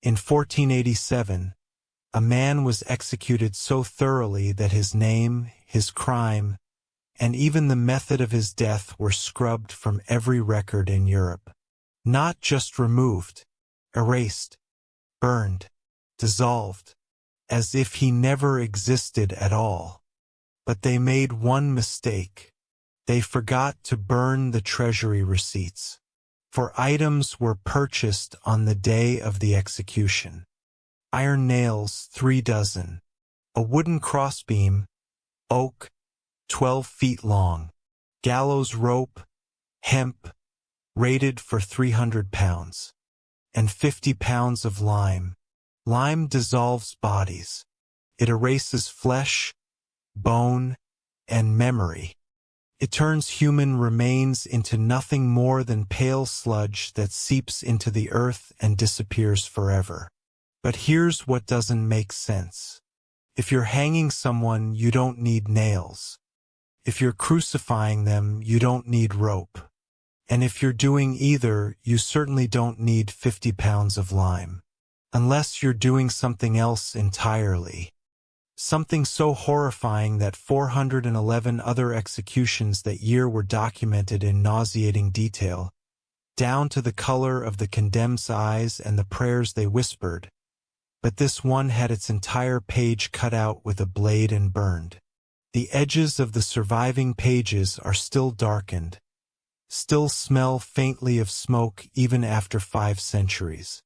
In 1487, a man was executed so thoroughly that his name, his crime, and even the method of his death were scrubbed from every record in Europe. Not just removed, erased, burned, dissolved, as if he never existed at all. But they made one mistake. They forgot to burn the treasury receipts, for items were purchased on the day of the execution. Iron nails, 3 dozen. A wooden crossbeam, oak, 12 feet long. Gallows rope, hemp, rated for 300 pounds. And 50 pounds of lime. Lime dissolves bodies. It erases flesh, bone, and memory. It turns human remains into nothing more than pale sludge that seeps into the earth and disappears forever. But here's what doesn't make sense. If you're hanging someone, you don't need nails. If you're crucifying them, you don't need rope. And if you're doing either, you certainly don't need 50 pounds of lime. Unless you're doing something else entirely. Something so horrifying that 411 other executions that year were documented in nauseating detail, down to the color of the condemned's eyes and the prayers they whispered. But this one had its entire page cut out with a blade and burned. The edges of the surviving pages are still darkened, still smell faintly of smoke even after 5 centuries.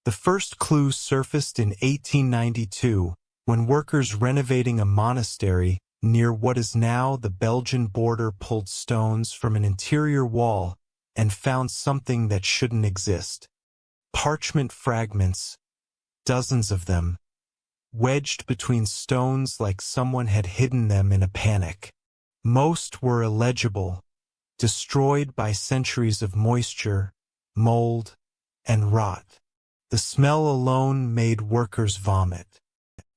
The first clue surfaced in 1892 when workers renovating a monastery near what is now the Belgian border pulled stones from an interior wall and found something that shouldn't exist. Parchment fragments, dozens of them, wedged between stones like someone had hidden them in a panic. Most were illegible, destroyed by centuries of moisture, mold, and rot. The smell alone made workers vomit.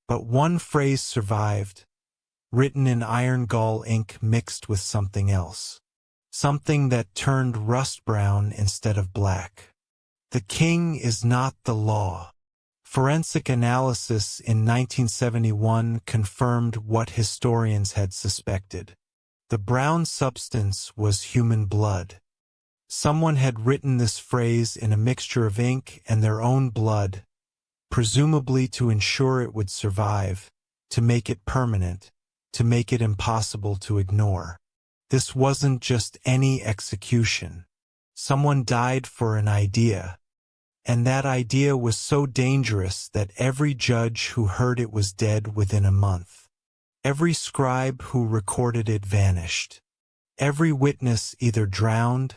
But one phrase survived, written in iron gall ink mixed with something else. Something that turned rust brown instead of black. The king is not the law. Forensic analysis in 1971 confirmed what historians had suspected. The brown substance was human blood. Someone had written this phrase in a mixture of ink and their own blood, presumably to ensure it would survive, to make it permanent, to make it impossible to ignore. This wasn't just any execution. Someone died for an idea. And that idea was so dangerous that every judge who heard it was dead within a month. Every scribe who recorded it vanished. Every witness either drowned,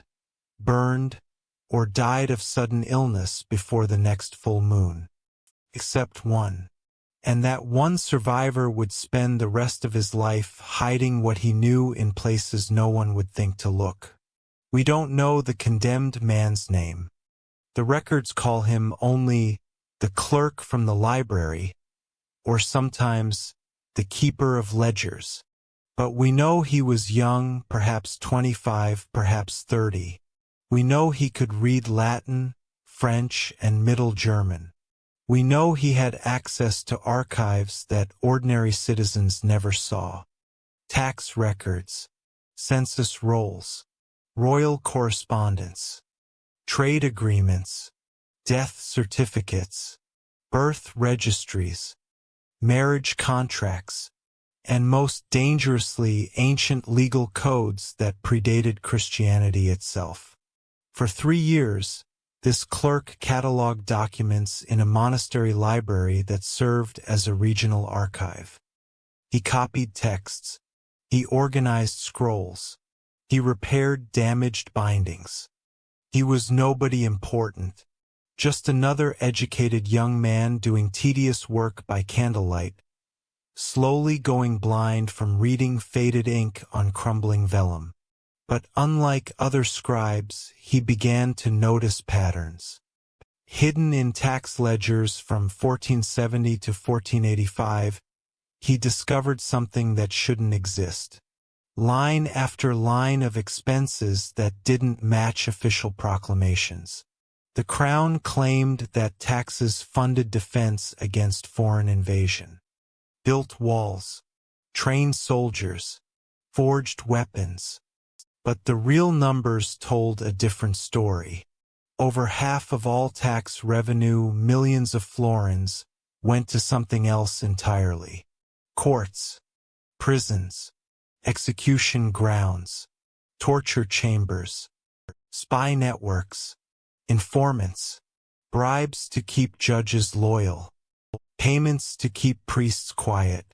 burned, or died of sudden illness before the next full moon. Except one. And that one survivor would spend the rest of his life hiding what he knew in places no one would think to look. We don't know the condemned man's name. The records call him only the clerk from the library, or sometimes the keeper of ledgers. But we know he was young, perhaps 25, perhaps 30. We know he could read Latin, French, and Middle German. We know he had access to archives that ordinary citizens never saw. Tax records, census rolls, royal correspondence, trade agreements, death certificates, birth registries, marriage contracts, and most dangerously ancient legal codes that predated Christianity itself. For 3 years, this clerk cataloged documents in a monastery library that served as a regional archive. He copied texts. He organized scrolls. He repaired damaged bindings. He was nobody important, just another educated young man doing tedious work by candlelight, slowly going blind from reading faded ink on crumbling vellum. But unlike other scribes, he began to notice patterns. Hidden in tax ledgers from 1470 to 1485, he discovered something that shouldn't exist. Line after line of expenses that didn't match official proclamations. The crown claimed that taxes funded defense against foreign invasion, built walls, trained soldiers, forged weapons. But the real numbers told a different story. Over half of all tax revenue, millions of florins, went to something else entirely. Courts, prisons, execution grounds, torture chambers, spy networks, informants, bribes to keep judges loyal, payments to keep priests quiet,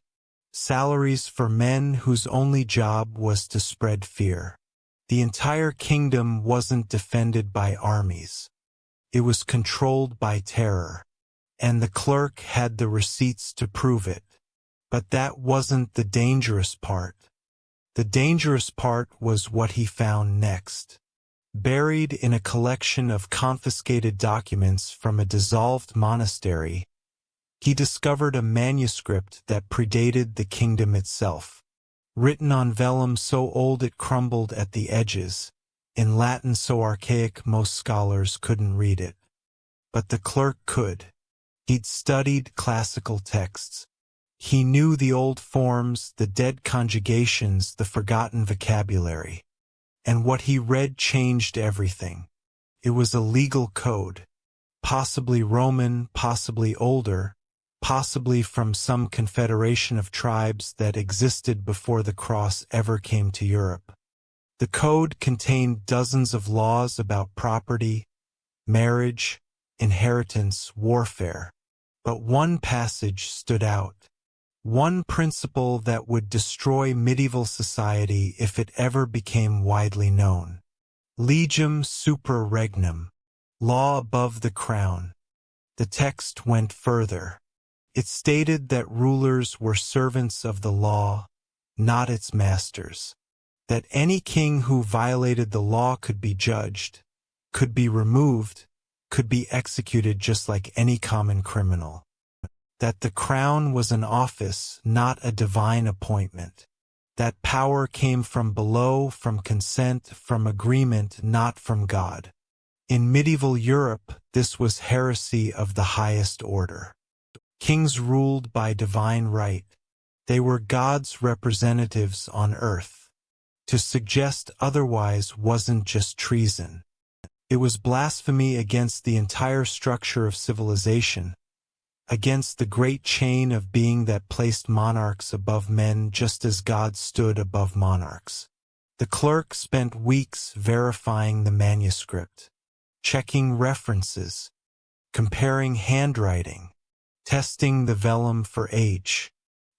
salaries for men whose only job was to spread fear. The entire kingdom wasn't defended by armies. It was controlled by terror, and the clerk had the receipts to prove it. But that wasn't the dangerous part. The dangerous part was what he found next. Buried in a collection of confiscated documents from a dissolved monastery, he discovered a manuscript that predated the kingdom itself. Written on vellum so old it crumbled at the edges, in Latin so archaic most scholars couldn't read it. But the clerk could. He'd studied classical texts. He knew the old forms, the dead conjugations, the forgotten vocabulary. And what he read changed everything. It was a legal code, possibly Roman, possibly older, possibly from some confederation of tribes that existed before the cross ever came to Europe. The code contained dozens of laws about property, marriage, inheritance, warfare. But one passage stood out. One principle that would destroy medieval society if it ever became widely known. Legem supra regnum. Law above the crown. The text went further. It stated that rulers were servants of the law, not its masters. That any king who violated the law could be judged, could be removed, could be executed just like any common criminal. That the crown was an office, not a divine appointment. That power came from below, from consent, from agreement, not from God. In medieval Europe, this was heresy of the highest order. Kings ruled by divine right. They were God's representatives on earth. To suggest otherwise wasn't just treason. It was blasphemy against the entire structure of civilization, against the great chain of being that placed monarchs above men just as God stood above monarchs. The clerk spent weeks verifying the manuscript, checking references, comparing handwriting, testing the vellum for age.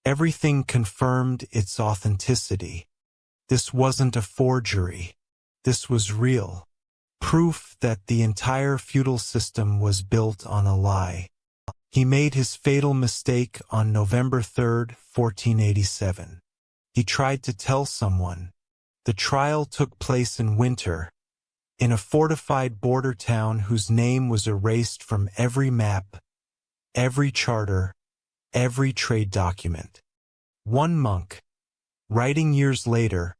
Everything confirmed its authenticity. This wasn't a forgery. This was real. Proof that the entire feudal system was built on a lie. He made his fatal mistake on November 3, 1487. He tried to tell someone. The trial took place in winter, in a fortified border town whose name was erased from every map, every charter, every trade document. One monk, writing years later,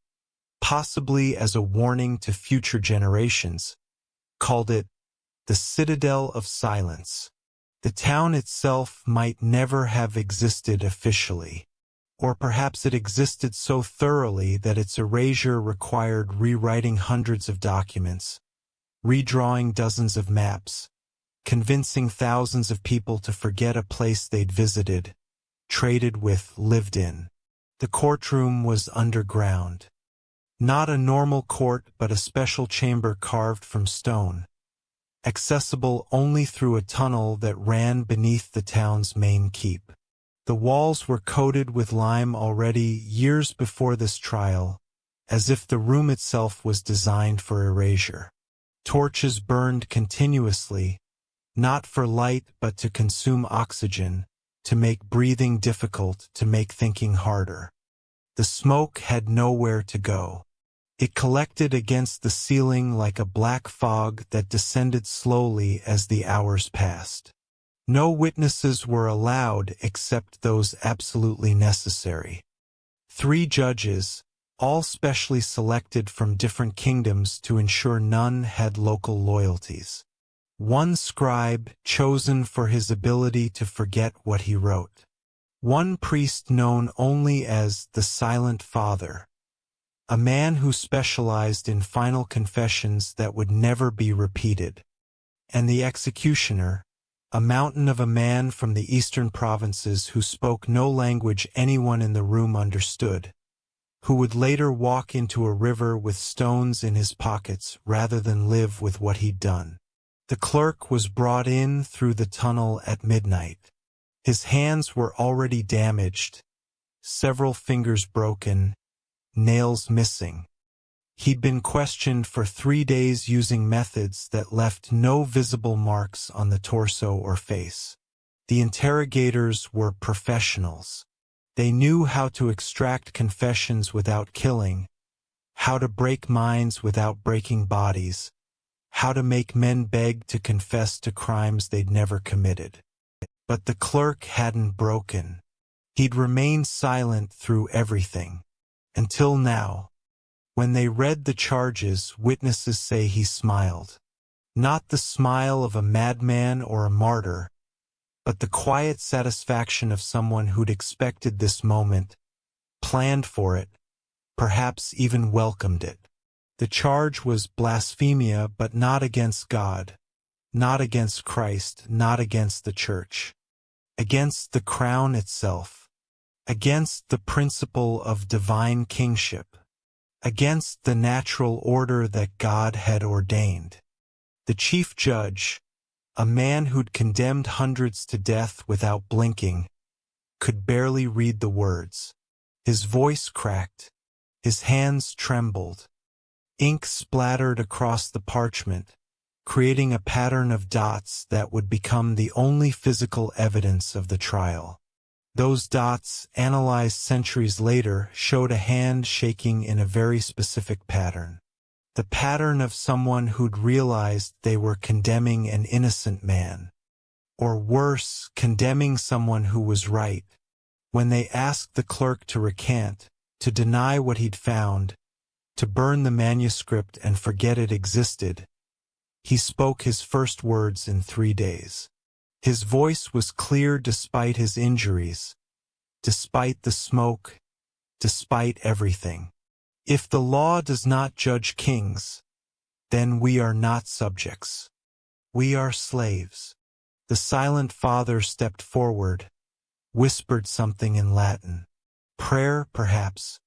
possibly as a warning to future generations, called it the Citadel of Silence. The town itself might never have existed officially, or perhaps it existed so thoroughly that its erasure required rewriting hundreds of documents, redrawing dozens of maps, convincing thousands of people to forget a place they'd visited, traded with, lived in. The courtroom was underground. Not a normal court, but a special chamber carved from stone, accessible only through a tunnel that ran beneath the town's main keep. The walls were coated with lime already years before this trial, as if the room itself was designed for erasure. Torches burned continuously, not for light but to consume oxygen, to make breathing difficult, to make thinking harder. The smoke had nowhere to go. It collected against the ceiling like a black fog that descended slowly as the hours passed. No witnesses were allowed except those absolutely necessary. 3 judges, all specially selected from different kingdoms to ensure none had local loyalties. One scribe chosen for his ability to forget what he wrote. One priest known only as the Silent Father. A man who specialized in final confessions that would never be repeated. And the executioner, a mountain of a man from the eastern provinces who spoke no language anyone in the room understood, who would later walk into a river with stones in his pockets rather than live with what he'd done. The clerk was brought in through the tunnel at midnight. His hands were already damaged, several fingers broken, nails missing. He'd been questioned for 3 days using methods that left no visible marks on the torso or face. The interrogators were professionals. They knew how to extract confessions without killing, how to break minds without breaking bodies, how to make men beg to confess to crimes they'd never committed. But the clerk hadn't broken. He'd remained silent through everything. Until now. When they read the charges, witnesses say he smiled. Not the smile of a madman or a martyr, but the quiet satisfaction of someone who'd expected this moment, planned for it, perhaps even welcomed it. The charge was blasphemia, but not against God, not against Christ, not against the Church, against the crown itself, against the principle of divine kingship, against the natural order that God had ordained. The chief judge, a man who'd condemned hundreds to death without blinking, could barely read the words. His voice cracked, his hands trembled. Ink splattered across the parchment, creating a pattern of dots that would become the only physical evidence of the trial. Those dots, analyzed centuries later, showed a hand shaking in a very specific pattern. The pattern of someone who'd realized they were condemning an innocent man. Or worse, condemning someone who was right. When they asked the clerk to recant, to deny what he'd found, to burn the manuscript and forget it existed, he spoke his first words in 3 days. His voice was clear despite his injuries, despite the smoke, despite everything. If the law does not judge kings, then we are not subjects. We are slaves. The Silent Father stepped forward, whispered something in Latin. Prayer, perhaps,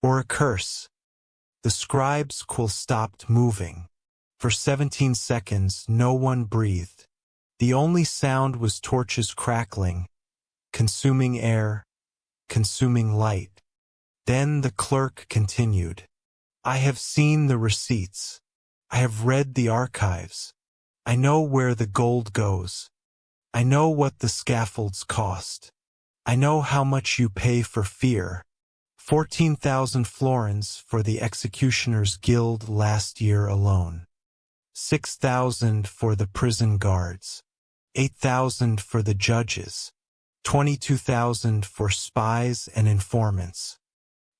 or a curse. The scribe's quill stopped moving. For 17 seconds, no one breathed. The only sound was torches crackling, consuming air, consuming light. Then the clerk continued. I have seen the receipts. I have read the archives. I know where the gold goes. I know what the scaffolds cost. I know how much you pay for fear. 14,000 florins for the executioner's guild last year alone. 6,000 for the prison guards. 8,000 for the judges. 22,000 for spies and informants.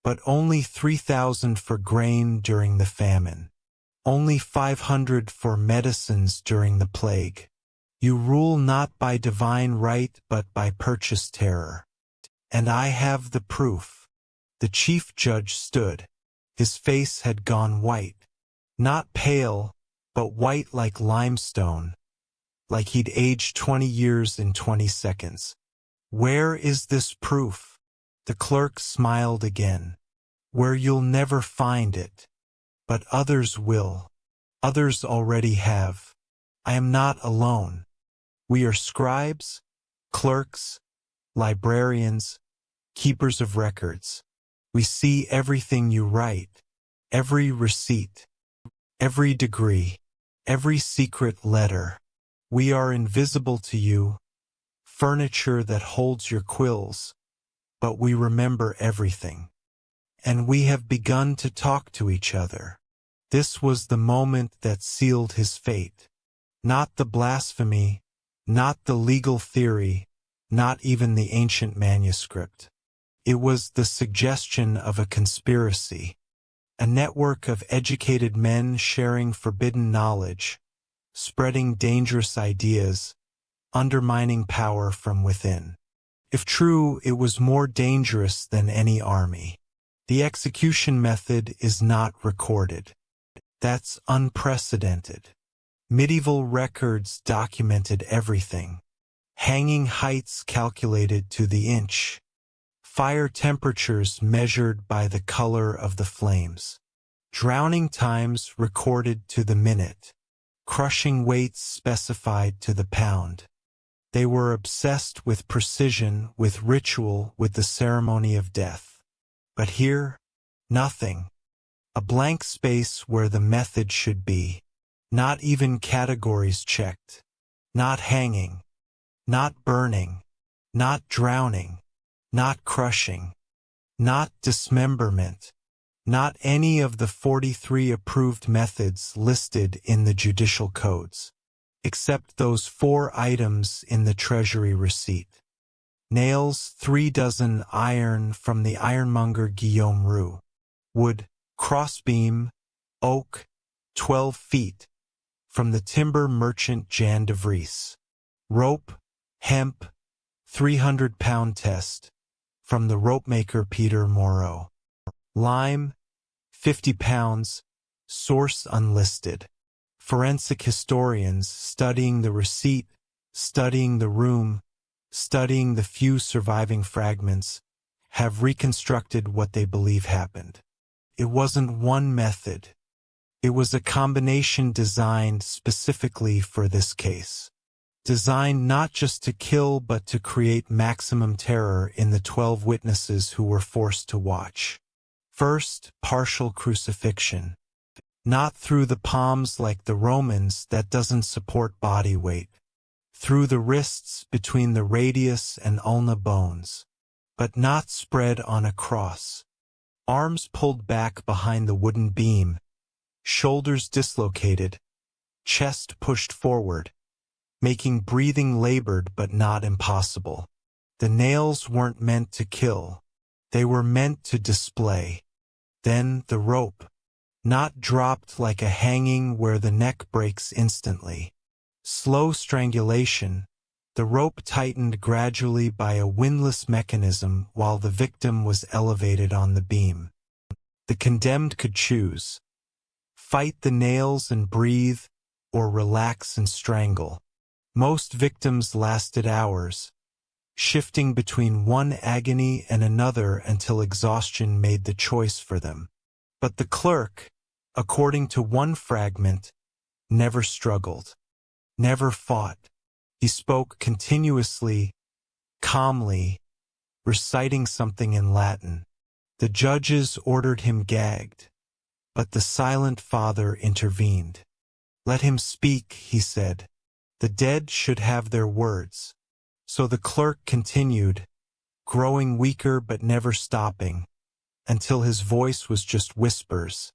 But only 3,000 for grain during the famine. Only 500 for medicines during the plague. You rule not by divine right but by purchased terror. And I have the proof. The chief judge stood. His face had gone white. Not pale, but white like limestone. Like he'd aged 20 years in 20 seconds. Where is this proof? The clerk smiled again. Where you'll never find it. But others will. Others already have. I am not alone. We are scribes, clerks, librarians, keepers of records. We see everything you write, every receipt, every degree, every secret letter. We are invisible to you, furniture that holds your quills, but we remember everything. And we have begun to talk to each other. This was the moment that sealed his fate. Not the blasphemy, not the legal theory, not even the ancient manuscript. It was the suggestion of a conspiracy, a network of educated men sharing forbidden knowledge, spreading dangerous ideas, undermining power from within. If true, it was more dangerous than any army. The execution method is not recorded. That's unprecedented. Medieval records documented everything. Hanging heights calculated to the inch. Fire temperatures measured by the color of the flames. Drowning times recorded to the minute. Crushing weights specified to the pound. They were obsessed with precision, with ritual, with the ceremony of death. But here, nothing. A blank space where the method should be. Not even categories checked. Not hanging. Not burning. Not drowning. Not crushing. Not dismemberment. Not any of the 43 approved methods listed in the judicial codes. Except those 4 items in the treasury receipt. Nails, 3 dozen, iron from the ironmonger Guillaume Roux. Wood, crossbeam, oak, 12 feet, from the timber merchant Jan de Vries. Rope, hemp, 300-pound test, from the ropemaker Peter Moreau. Lime, 50 pounds, source unlisted. Forensic historians studying the receipt, studying the room, studying the few surviving fragments, have reconstructed what they believe happened. It wasn't one method. It was a combination designed specifically for this case. Designed not just to kill but to create maximum terror in the 12 witnesses who were forced to watch. First, partial crucifixion. Not through the palms like the Romans, that doesn't support body weight. Through the wrists between the radius and ulna bones. But not spread on a cross. Arms pulled back behind the wooden beam. Shoulders dislocated. Chest pushed forward. Making breathing labored but not impossible. The nails weren't meant to kill. They were meant to display. Then the rope. Not dropped like a hanging where the neck breaks instantly. Slow strangulation. The rope tightened gradually by a windlass mechanism while the victim was elevated on the beam. The condemned could choose. Fight the nails and breathe, or relax and strangle. Most victims lasted hours, shifting between one agony and another until exhaustion made the choice for them. But the clerk, according to one fragment, never struggled, never fought. He spoke continuously, calmly, reciting something in Latin. The judges ordered him gagged, but the silent father intervened. "Let him speak," he said. "The dead should have their words." So the clerk continued, growing weaker but never stopping, until his voice was just whispers,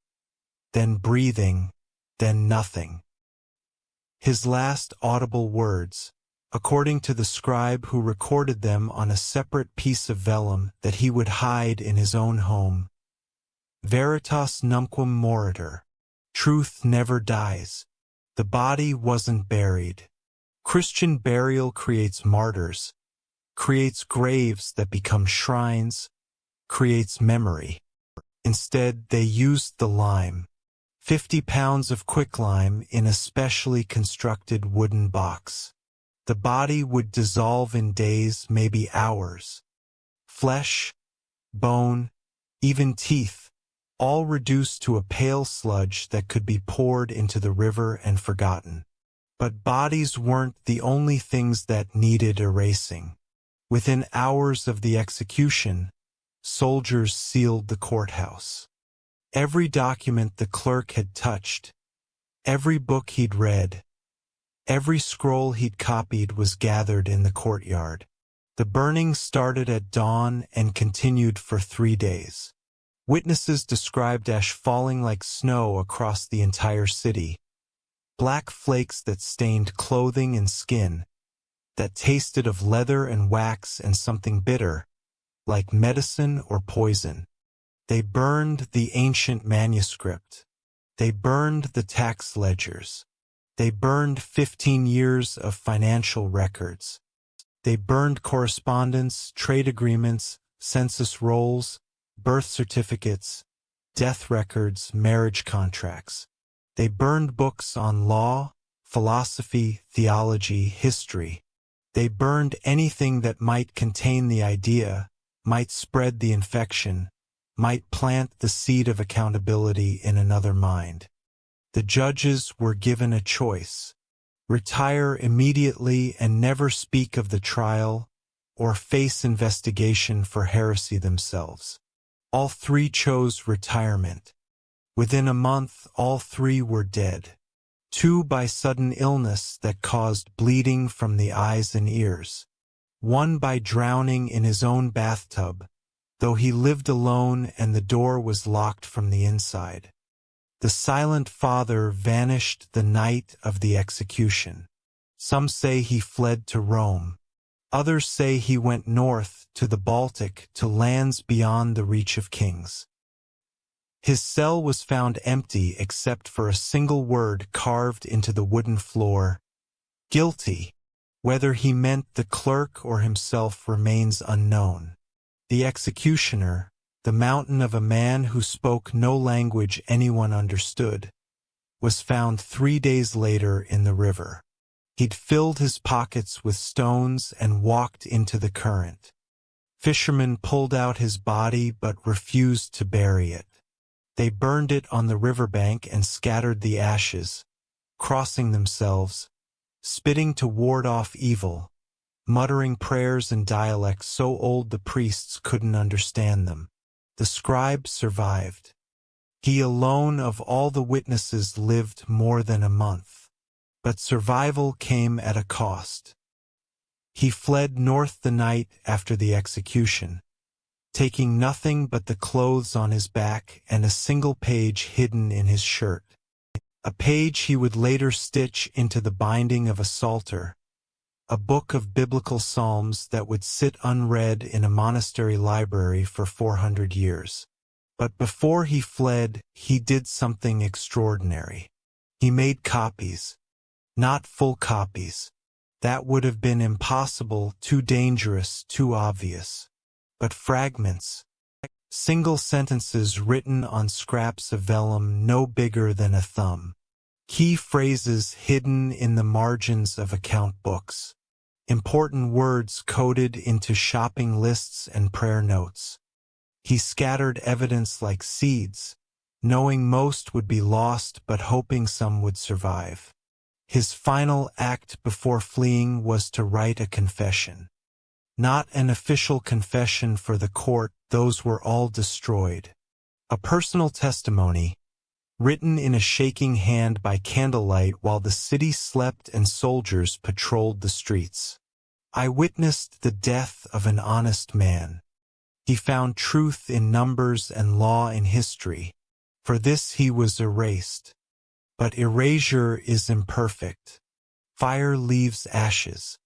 then breathing, then nothing. His last audible words, according to the scribe who recorded them on a separate piece of vellum that he would hide in his own home, Veritas numquam moritur. Truth never dies. The body wasn't buried. Christian burial creates martyrs, creates graves that become shrines, creates memory. Instead, they used the lime. 50 pounds of quicklime in a specially constructed wooden box. The body would dissolve in days, maybe hours. Flesh, bone, even teeth, all reduced to a pale sludge that could be poured into the river and forgotten. But bodies weren't the only things that needed erasing. Within hours of the execution, soldiers sealed the courthouse. Every document the clerk had touched, every book he'd read, every scroll he'd copied was gathered in the courtyard. The burning started at dawn and continued for 3 days. Witnesses described ash falling like snow across the entire city. Black flakes that stained clothing and skin, that tasted of leather and wax and something bitter, like medicine or poison. They burned the ancient manuscript. They burned the tax ledgers. They burned 15 years of financial records. They burned correspondence, trade agreements, census rolls, birth certificates, death records, marriage contracts. They burned books on law, philosophy, theology, history. They burned anything that might contain the idea, might spread the infection, might plant the seed of accountability in another mind. The judges were given a choice: retire immediately and never speak of the trial, or face investigation for heresy themselves. All three chose retirement. Within a month, all three were dead. 2 by sudden illness that caused bleeding from the eyes and ears. 1 by drowning in his own bathtub, though he lived alone and the door was locked from the inside. The silent father vanished the night of the execution. Some say he fled to Rome. Others say he went north to the Baltic, to lands beyond the reach of kings. His cell was found empty except for a single word carved into the wooden floor: guilty. Whether he meant the clerk or himself remains unknown. The executioner, the mountain of a man who spoke no language anyone understood, was found 3 days later in the river. He'd filled his pockets with stones and walked into the current. Fishermen pulled out his body but refused to bury it. They burned it on the riverbank and scattered the ashes, crossing themselves, spitting to ward off evil, muttering prayers in dialects so old the priests couldn't understand them. The scribe survived. He alone of all the witnesses lived more than a month. But survival came at a cost. He fled north the night after the execution, taking nothing but the clothes on his back and a single page hidden in his shirt. A page he would later stitch into the binding of a psalter, a book of biblical psalms that would sit unread in a monastery library for 400 years. But before he fled, he did something extraordinary. He made copies. Not full copies. That would have been impossible, too dangerous, too obvious. But fragments. Single sentences written on scraps of vellum no bigger than a thumb. Key phrases hidden in the margins of account books. Important words coded into shopping lists and prayer notes. He scattered evidence like seeds, knowing most would be lost but hoping some would survive. His final act before fleeing was to write a confession. Not an official confession for the court, those were all destroyed. A personal testimony, written in a shaking hand by candlelight while the city slept and soldiers patrolled the streets. I witnessed the death of an honest man. He found truth in numbers and law in history. For this he was erased. But erasure is imperfect. Fire leaves ashes.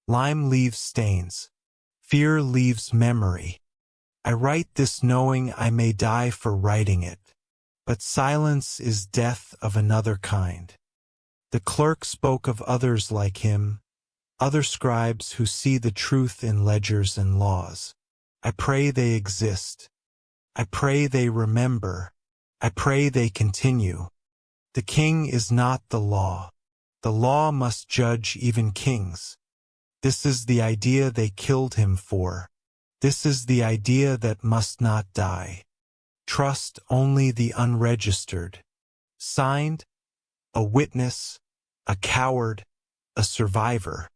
Lime leaves stains. Fear leaves memory. I write this knowing I may die for writing it. But silence is death of another kind. The clerk spoke of others like him, other scribes who see the truth in ledgers and laws. I pray they exist. I pray they remember. I pray they continue. The king is not the law. The law must judge even kings. This is the idea they killed him for. This is the idea that must not die. Trust only the unregistered. Signed, a witness, a coward, a survivor.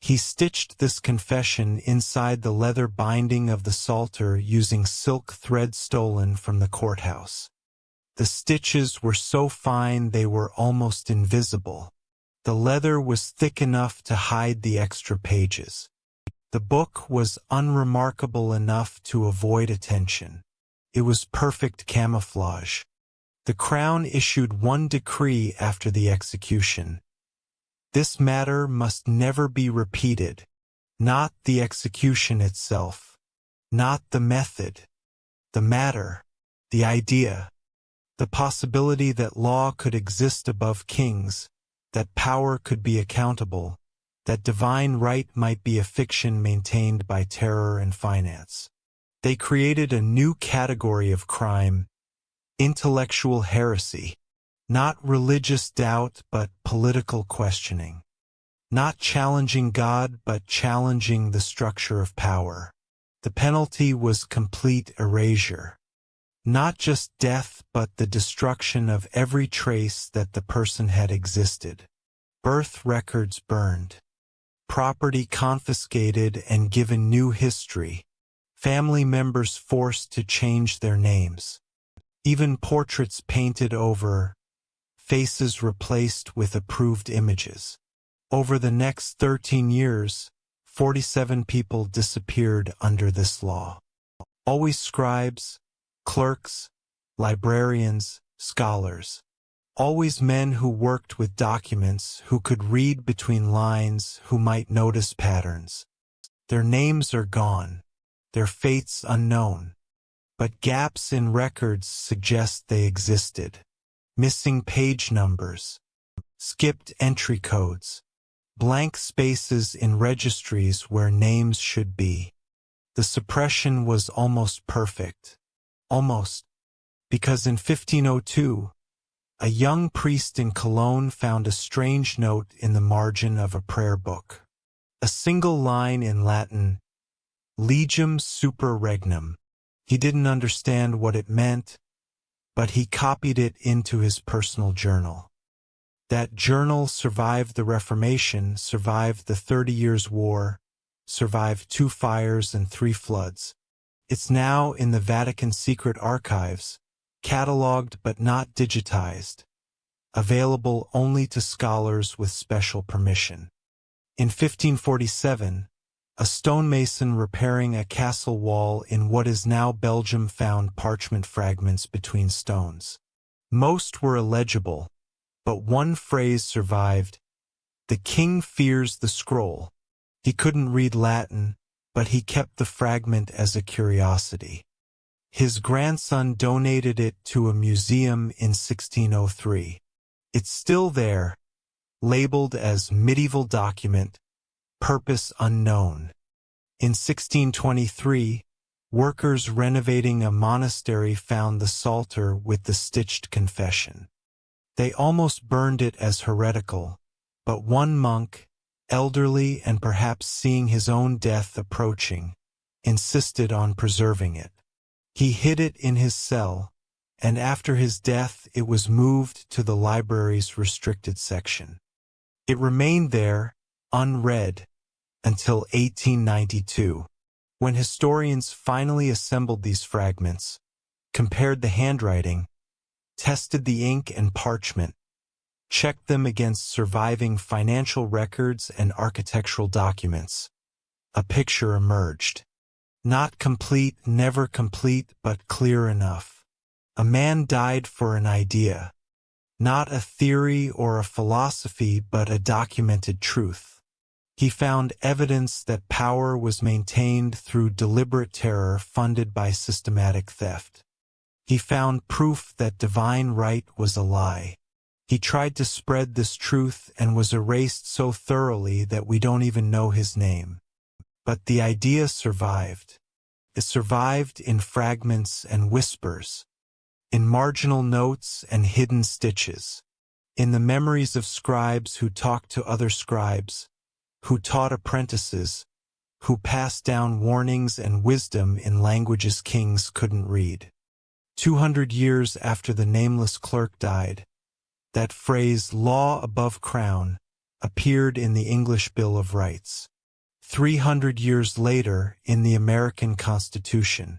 He stitched this confession inside the leather binding of the psalter using silk thread stolen from the courthouse. The stitches were so fine they were almost invisible. The leather was thick enough to hide the extra pages. The book was unremarkable enough to avoid attention. It was perfect camouflage. The crown issued one decree after the execution. This matter must never be repeated. Not the execution itself. Not the method. The matter. The idea. The possibility that law could exist above kings, that power could be accountable, that divine right might be a fiction maintained by terror and finance. They created a new category of crime, intellectual heresy, not religious doubt but political questioning, not challenging God but challenging the structure of power. The penalty was complete erasure. Not just death but the destruction of every trace that the person had existed. Birth records burned. Property confiscated and given new history. Family members forced to change their names. Even portraits painted over. Faces replaced with approved images. Over the next 13 years, 47 people disappeared under this law. Always scribes, clerks, librarians, scholars. Always men who worked with documents, who could read between lines, who might notice patterns. Their names are gone, their fates unknown. But gaps in records suggest they existed. Missing page numbers, skipped entry codes, blank spaces in registries where names should be. The suppression was almost perfect. Almost. Because in 1502, a young priest in Cologne found a strange note in the margin of a prayer book. A single line in Latin, Legem super regnum. He didn't understand what it meant, but he copied it into his personal journal. That journal survived the Reformation, survived the 30 Years' War, survived 2 fires and 3 floods. It's now in the Vatican secret archives, catalogued but not digitized, available only to scholars with special permission. In 1547, a stonemason repairing a castle wall in what is now Belgium found parchment fragments between stones. Most were illegible, but one phrase survived: "The king fears the scroll." He couldn't read Latin, but he kept the fragment as a curiosity. His grandson donated it to a museum in 1603. It's still there, labeled as medieval document, purpose unknown. In 1623, workers renovating a monastery found the psalter with the stitched confession. They almost burned it as heretical, but one monk, elderly and perhaps seeing his own death approaching, insisted on preserving it. He hid it in his cell, and after his death it was moved to the library's restricted section. It remained there, unread, until 1892, when historians finally assembled these fragments, compared the handwriting, tested the ink and parchment, checked them against surviving financial records and architectural documents. A picture emerged. Not complete, never complete, but clear enough. A man died for an idea. Not a theory or a philosophy, but a documented truth. He found evidence that power was maintained through deliberate terror funded by systematic theft. He found proof that divine right was a lie. He tried to spread this truth and was erased so thoroughly that we don't even know his name. But the idea survived. It survived in fragments and whispers, in marginal notes and hidden stitches, in the memories of scribes who talked to other scribes, who taught apprentices, who passed down warnings and wisdom in languages kings couldn't read. 200 years after the nameless clerk died, that phrase, law above crown, appeared in the English Bill of Rights. 300 years later in the American Constitution.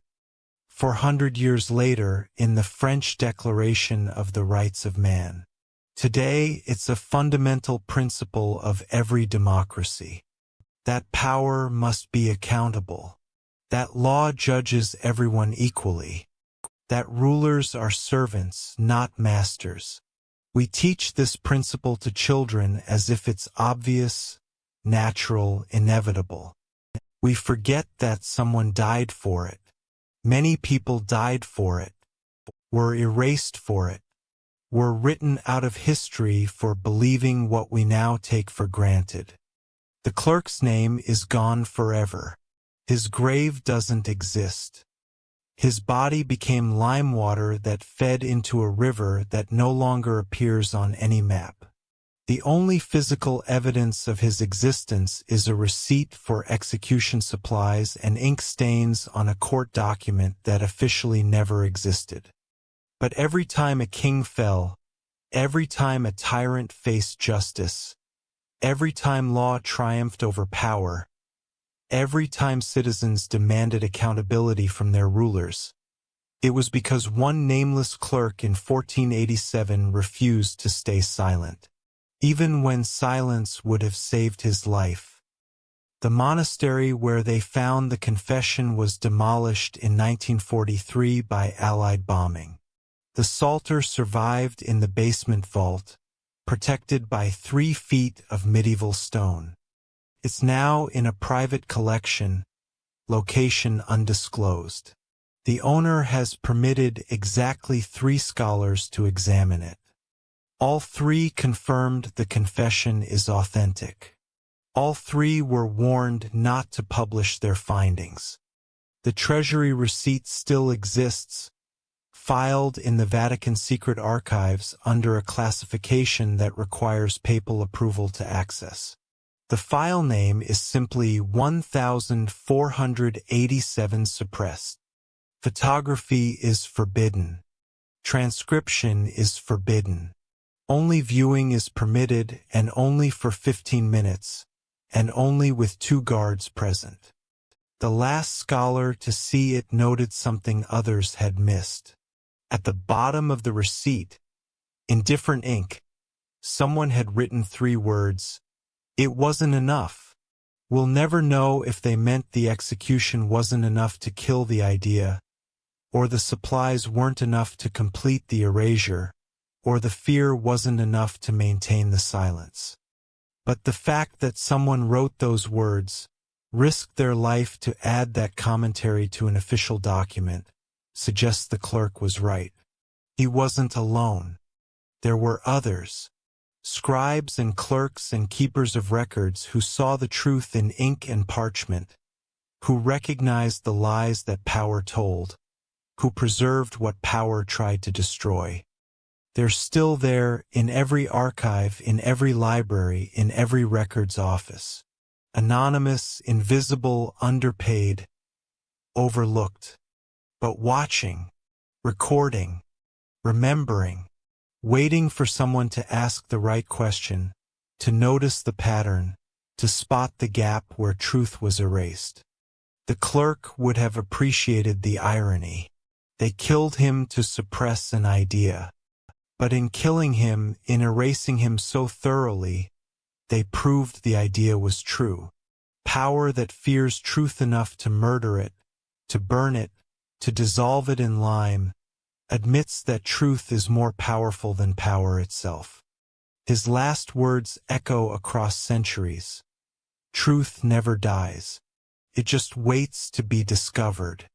400 years later in the French Declaration of the Rights of Man. Today, it's a fundamental principle of every democracy. That power must be accountable. That law judges everyone equally. That rulers are servants, not masters. We teach this principle to children as if it's obvious, natural, inevitable. We forget that someone died for it. Many people died for it, were erased for it, were written out of history for believing what we now take for granted. The clerk's name is gone forever. His grave doesn't exist. His body became lime water that fed into a river that no longer appears on any map. The only physical evidence of his existence is a receipt for execution supplies and ink stains on a court document that officially never existed. But every time a king fell, every time a tyrant faced justice, every time law triumphed over power, every time citizens demanded accountability from their rulers, it was because one nameless clerk in 1487 refused to stay silent, even when silence would have saved his life. The monastery where they found the confession was demolished in 1943 by Allied bombing. The Psalter survived in the basement vault, protected by 3 feet of medieval stone. It's now in a private collection, location undisclosed. The owner has permitted exactly 3 scholars to examine it. All 3 confirmed the confession is authentic. All 3 were warned not to publish their findings. The treasury receipt still exists, filed in the Vatican secret archives under a classification that requires papal approval to access. The file name is simply 1487 suppressed. Photography is forbidden. Transcription is forbidden. Only viewing is permitted, and only for 15 minutes, and only with 2 guards present. The last scholar to see it noted something others had missed. At the bottom of the receipt, in different ink, someone had written 3 words, "It wasn't enough." We'll never know if they meant the execution wasn't enough to kill the idea, or the supplies weren't enough to complete the erasure, or the fear wasn't enough to maintain the silence. But the fact that someone wrote those words, risked their life to add that commentary to an official document, suggests the clerk was right. He wasn't alone. There were others, scribes and clerks and keepers of records who saw the truth in ink and parchment, who recognized the lies that power told, who preserved what power tried to destroy. They're still there in every archive, in every library, in every records office. Anonymous, invisible, underpaid, overlooked. But watching, recording, remembering, waiting for someone to ask the right question, to notice the pattern, to spot the gap where truth was erased. The clerk would have appreciated the irony. They killed him to suppress an idea. But in killing him, in erasing him so thoroughly, they proved the idea was true. Power that fears truth enough to murder it, to burn it, to dissolve it in lime, admits that truth is more powerful than power itself. His last words echo across centuries. Truth never dies. It just waits to be discovered.